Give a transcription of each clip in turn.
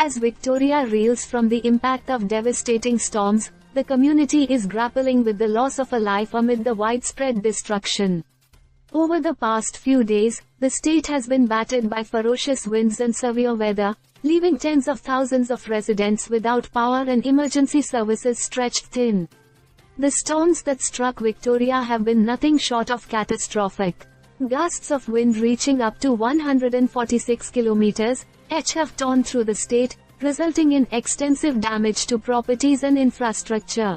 As Victoria reels from the impact of devastating storms, the community is grappling with the loss of a life amid the widespread destruction. Over the past few days, the state has been battered by ferocious winds and severe weather, leaving tens of thousands of residents without power and emergency services stretched thin. The storms that struck Victoria have been nothing short of catastrophic. Gusts of wind reaching up to 146 km/h have torn through the state, resulting in extensive damage to properties and infrastructure.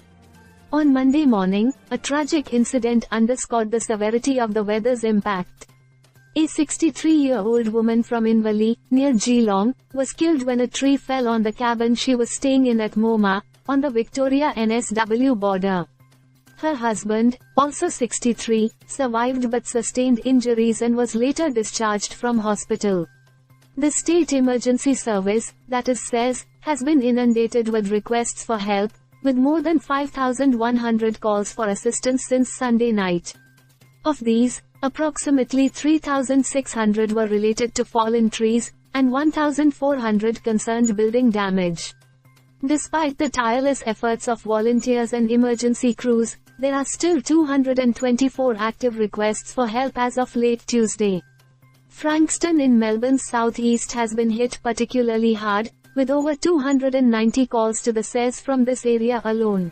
On Monday morning, a tragic incident underscored the severity of the weather's impact. A 63-year-old woman from Inverleigh, near Geelong, was killed when a tree fell on the cabin she was staying in at Moma, on the Victoria-NSW border. Her husband, also 63, survived but sustained injuries and was later discharged from hospital. The State Emergency Service, that is SES, has been inundated with requests for help, with more than 5,100 calls for assistance since Sunday night. Of these, approximately 3,600 were related to fallen trees, and 1,400 concerned building damage. Despite the tireless efforts of volunteers and emergency crews, there are still 224 active requests for help as of late Tuesday. Frankston in Melbourne's southeast has been hit particularly hard, with over 290 calls to the SES from this area alone.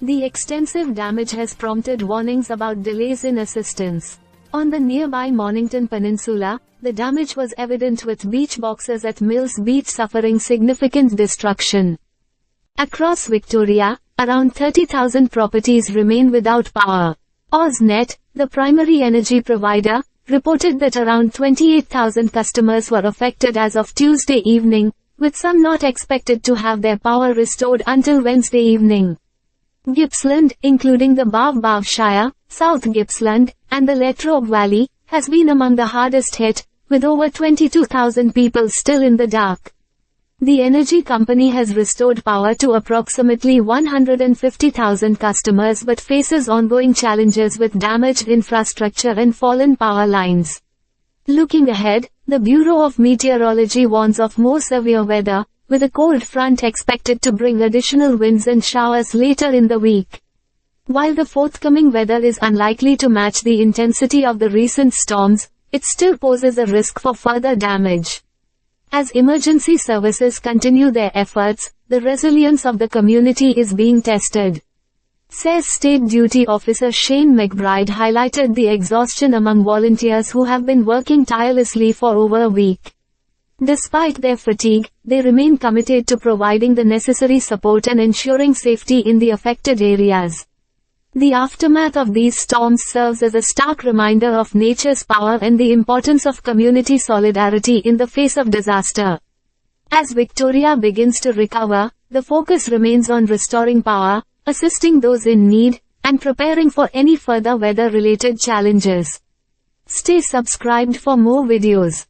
The extensive damage has prompted warnings about delays in assistance. On the nearby Mornington Peninsula, the damage was evident with beach boxes at Mills Beach suffering significant destruction. Across Victoria, around 30,000 properties remain without power. AusNet, the primary energy provider, reported that around 28,000 customers were affected as of Tuesday evening, with some not expected to have their power restored until Wednesday evening. Gippsland, including the Bav Shire, South Gippsland, and the Latrobe Valley, has been among the hardest hit, with over 22,000 people still in the dark. The energy company has restored power to approximately 150,000 customers but faces ongoing challenges with damaged infrastructure and fallen power lines. Looking ahead, the Bureau of Meteorology warns of more severe weather, with a cold front expected to bring additional winds and showers later in the week. While the forthcoming weather is unlikely to match the intensity of the recent storms, it still poses a risk for further damage. As emergency services continue their efforts, the resilience of the community is being tested. SES State Duty Officer Shane McBride highlighted the exhaustion among volunteers who have been working tirelessly for over a week. Despite their fatigue, they remain committed to providing the necessary support and ensuring safety in the affected areas. The aftermath of these storms serves as a stark reminder of nature's power and the importance of community solidarity in the face of disaster. As Victoria begins to recover, the focus remains on restoring power, assisting those in need, and preparing for any further weather-related challenges. Stay subscribed for more videos.